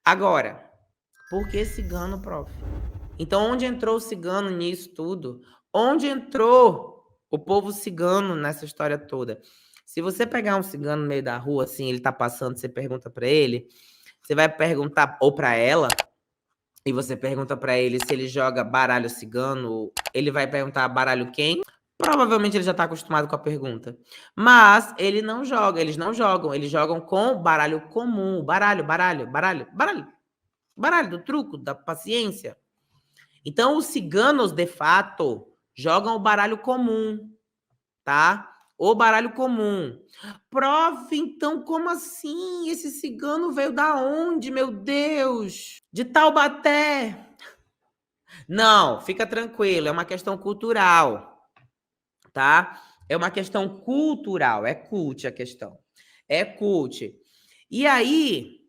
Agora, por que cigano, prof? Então, onde entrou o cigano nisso tudo? Onde entrou o povo cigano nessa história toda? Se você pegar um cigano no meio da rua, assim, ele tá passando, você pergunta pra ele, você vai perguntar, ou pra ela, e você pergunta pra ele se ele joga baralho cigano, ele vai perguntar baralho quem? Provavelmente ele já tá acostumado com a pergunta. Mas ele não joga, eles não jogam, eles jogam com baralho comum, baralho do truco, da paciência. Então, os ciganos, de fato, jogam o baralho comum, tá? O baralho comum. Prof, então como assim? Esse cigano veio da onde, meu Deus? De Taubaté. Não, fica tranquilo, é uma questão cultural, tá? É uma questão cultural, é cult a questão. É cult. E aí,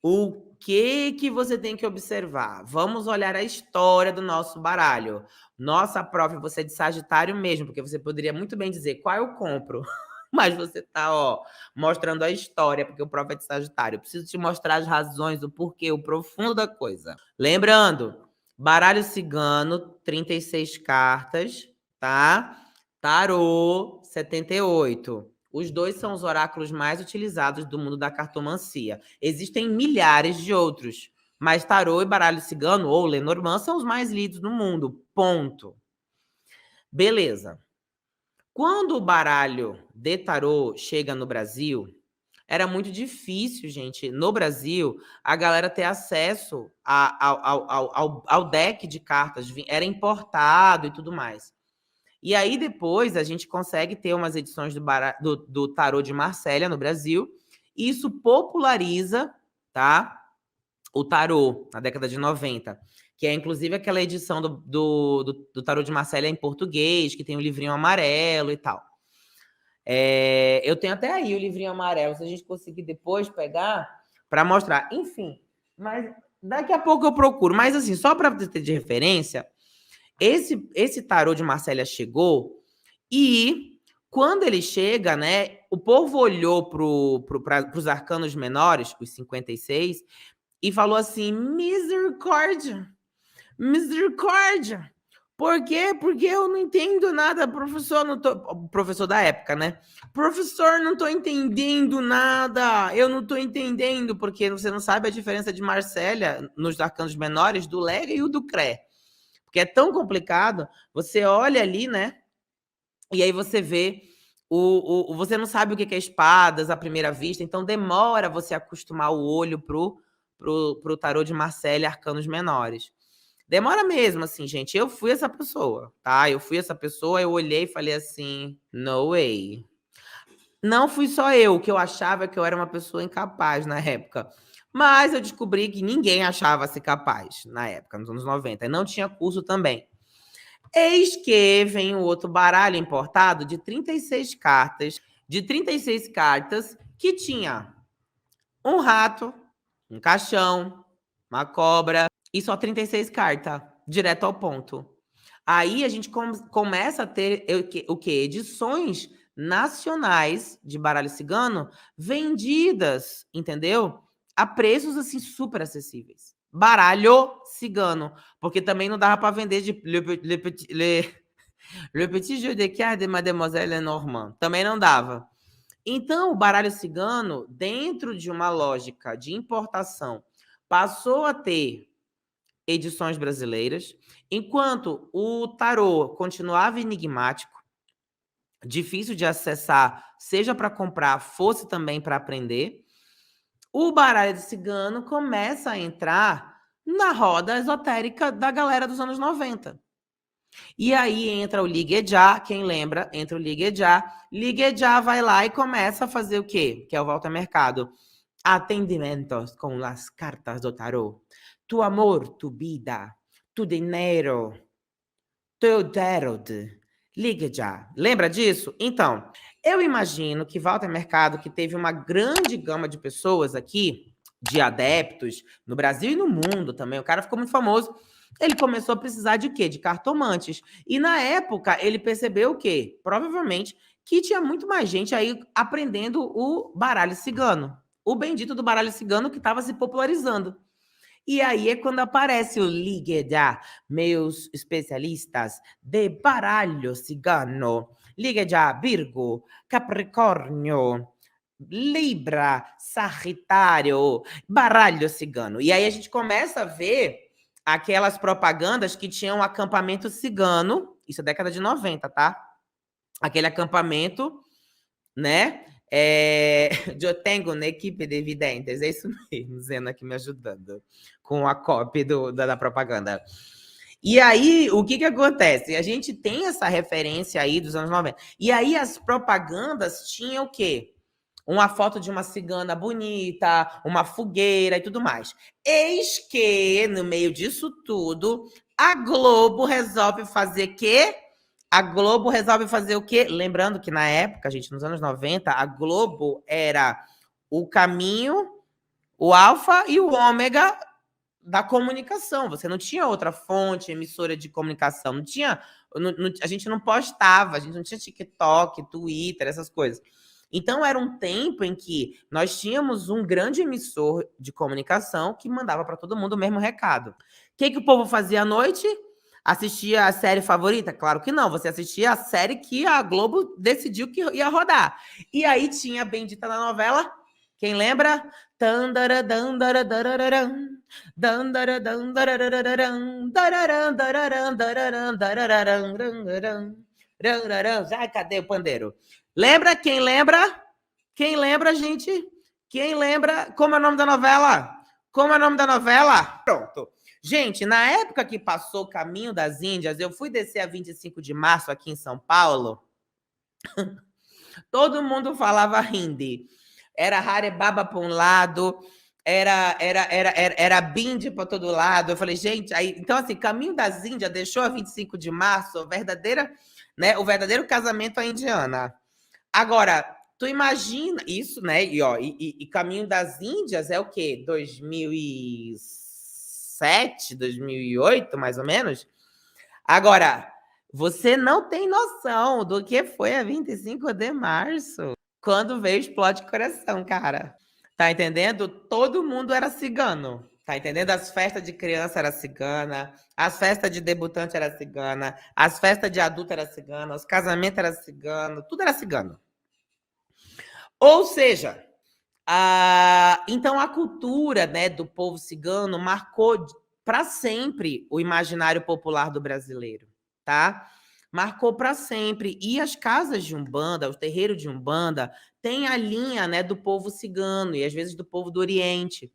o que você tem que observar? Vamos olhar a história do nosso baralho. Nossa, prof, você é de Sagitário mesmo, porque você poderia muito bem dizer qual eu compro. Mas você tá, ó, mostrando a história, porque o prof é de Sagitário. Eu preciso te mostrar as razões, do porquê, o profundo da coisa. Lembrando, baralho cigano, 36 cartas, tá? Tarô, 78. Os dois são os oráculos mais utilizados do mundo da cartomancia. Existem milhares de outros, mas tarô e baralho cigano ou Lenormand são os mais lidos no mundo. Ponto. Beleza. Quando o baralho de tarô chega no Brasil, era muito difícil, gente, no Brasil, a galera ter acesso ao deck de cartas. Era importado e tudo mais. E aí, depois, a gente consegue ter umas edições do tarô de Marsella no Brasil. E isso populariza, tá? O tarô, na década de 90. Que é, inclusive, aquela edição do tarô de Marsella em português, que tem o livrinho amarelo e tal. Eu tenho até aí o livrinho amarelo, se a gente conseguir depois pegar para mostrar. Enfim, mas daqui a pouco eu procuro. Mas, assim, só para ter de referência, esse tarô de Marsella chegou e quando ele chega, né, o povo olhou para os arcanos menores, os 56, e falou assim: misericórdia, misericórdia. Por quê? Porque eu não entendo nada, professor, não tô... Professor da época, né? Professor, não tô entendendo nada, eu não tô entendendo, porque você não sabe a diferença de Marsella nos arcanos menores do Lega e o do Cré. Porque é tão complicado, você olha ali, né? E aí você vê, você não sabe o que é espadas à primeira vista, então demora você acostumar o olho pro tarô de Marsella e arcanos menores. Demora mesmo, assim, gente. Eu fui essa pessoa, tá? Eu fui essa pessoa, eu olhei e falei assim, no way. Não fui só eu, que eu achava que eu era uma pessoa incapaz na época. Mas eu descobri que ninguém achava-se capaz na época, nos anos 90. E não tinha curso também. Eis que vem o outro baralho importado de 36 cartas, que tinha um rato, um caixão, uma cobra e só 36 cartas, direto ao ponto. Aí a gente começa a ter o que? Edições nacionais de baralho cigano vendidas, entendeu? A preços assim super acessíveis. Baralho cigano, porque também não dava para vender de Le Petit Jeu de Cartes de Mademoiselle Lenormand. Também não dava. Então, o baralho cigano, dentro de uma lógica de importação, passou a ter edições brasileiras, enquanto o tarô continuava enigmático, difícil de acessar, seja para comprar, fosse também para aprender. O baralho de cigano começa a entrar na roda esotérica da galera dos anos 90. E aí entra o Liguejá, quem lembra? Entra o Liguejá. Liguejá vai lá e começa a fazer o quê? Que é o Volta Mercado. Atendimentos com as cartas do tarô. Tu amor, tu vida, tu dinheiro, teu tarot. Liguejá. Lembra disso? Então, eu imagino que Walter Mercado, que teve uma grande gama de pessoas aqui, de adeptos, no Brasil e no mundo também, o cara ficou muito famoso. Ele começou a precisar de quê? De cartomantes. E na época, ele percebeu o quê? Provavelmente que tinha muito mais gente aí aprendendo o baralho cigano. O bendito do baralho cigano que estava se popularizando. E aí é quando aparece o Ligue já, meus especialistas de baralho cigano. Ligue já, Virgo, Capricórnio, Libra, Sagitário, baralho cigano. E aí a gente começa a ver aquelas propagandas que tinham um acampamento cigano, isso é década de 90, tá? Aquele acampamento, né? Eu tenho uma equipe de videntes, é isso mesmo, Zena aqui me ajudando com a copy da propaganda. E aí, o que acontece? A gente tem essa referência aí dos anos 90. E aí, as propagandas tinham o quê? Uma foto de uma cigana bonita, uma fogueira e tudo mais. Eis que, no meio disso tudo, a Globo resolve fazer quê? A Globo resolve fazer o quê? Lembrando que na época, gente, nos anos 90, a Globo era o caminho, o alfa e o ômega da comunicação. Você não tinha outra fonte, emissora de comunicação. Não tinha. A gente não postava, a gente não tinha TikTok, Twitter, essas coisas. Então, era um tempo em que nós tínhamos um grande emissor de comunicação que mandava para todo mundo o mesmo recado. O que o povo fazia à noite? Assistia a série favorita? Claro que não. Você assistia a série que a Globo decidiu que ia rodar. E aí tinha a bendita na novela. Quem lembra? Já, cadê o pandeiro? Lembra? Quem lembra? Quem lembra, gente? Quem lembra? Como é o nome da novela? Como é o nome da novela? Pronto. Gente, na época que passou o Caminho das Índias, eu fui descer a 25 de março aqui em São Paulo. Todo mundo falava hindi. Era Hare Baba para um lado, era Bindi para todo lado. Eu falei, gente, aí, então assim, Caminho das Índias deixou a 25 de março o verdadeiro casamento à indiana. Agora, tu imagina isso, né? E Caminho das Índias é o quê? 2007, 2008, mais ou menos? Agora, você não tem noção do que foi a 25 de março, quando veio Explode Coração, cara. Tá entendendo? Todo mundo era cigano. Tá entendendo? As festas de criança era cigana, as festas de debutante era cigana, as festas de adulto era cigana, os casamentos era cigano, tudo era cigano. Ou seja, então a cultura, né, do povo cigano marcou para sempre o imaginário popular do brasileiro, tá? Marcou para sempre. E as casas de Umbanda, o terreiro de Umbanda, tem a linha, né, do povo cigano e às vezes do povo do Oriente.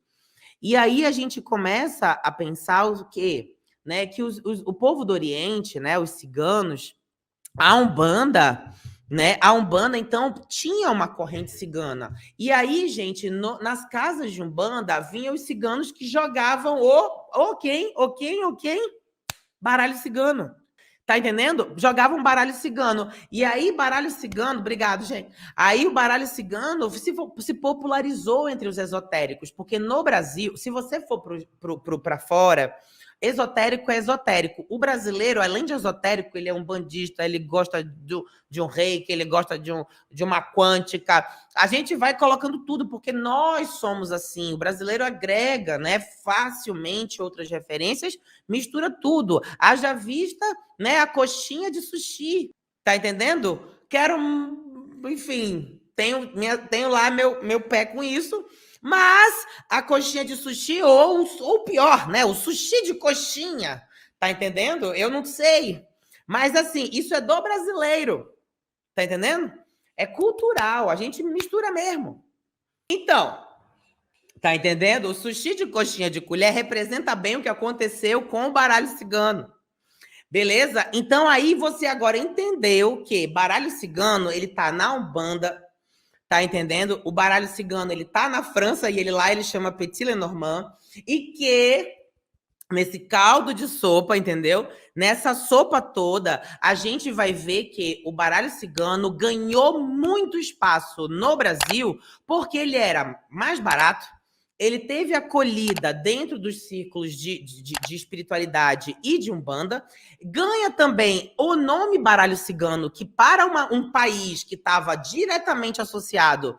E aí a gente começa a pensar o quê? Né, que o povo do Oriente, né, os ciganos, a Umbanda, né? A Umbanda, então, tinha uma corrente cigana. E aí, gente, nas casas de Umbanda, vinham os ciganos que jogavam o quem? Baralho cigano. Tá entendendo? Jogavam baralho cigano. E aí, baralho cigano, obrigado, gente. Aí o baralho cigano se popularizou entre os esotéricos, porque no Brasil, se você for para fora, esotérico é esotérico. O brasileiro, além de esotérico, ele é um bandista, ele gosta de um reiki, ele gosta de uma quântica. A gente vai colocando tudo, porque nós somos assim. O brasileiro agrega, né, facilmente outras referências, mistura tudo. Haja vista, né, a coxinha de sushi. Tá entendendo? Enfim, tenho lá meu pé com isso. Mas a coxinha de sushi, ou pior, né? O sushi de coxinha, tá entendendo? Eu não sei. Mas assim, isso é do brasileiro, tá entendendo? É cultural, a gente mistura mesmo. Então, tá entendendo? O sushi de coxinha de colher representa bem o que aconteceu com o baralho cigano. Beleza? Então aí você agora entendeu que baralho cigano, ele tá na Umbanda. Tá entendendo? O baralho cigano, ele tá na França e ele chama Petit Lenormand. E que nesse caldo de sopa, entendeu? Nessa sopa toda, a gente vai ver que o baralho cigano ganhou muito espaço no Brasil porque ele era mais barato, ele teve acolhida dentro dos círculos de espiritualidade e de Umbanda, ganha também o nome baralho cigano, que para um país que estava diretamente associado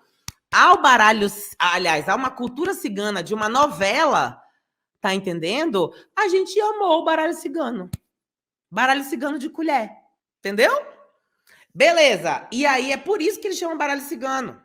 ao baralho, aliás, a uma cultura cigana de uma novela, Tá entendendo? A gente amou o baralho cigano. Baralho cigano de colher. Entendeu? Beleza. E aí é por isso que eles chamam baralho cigano.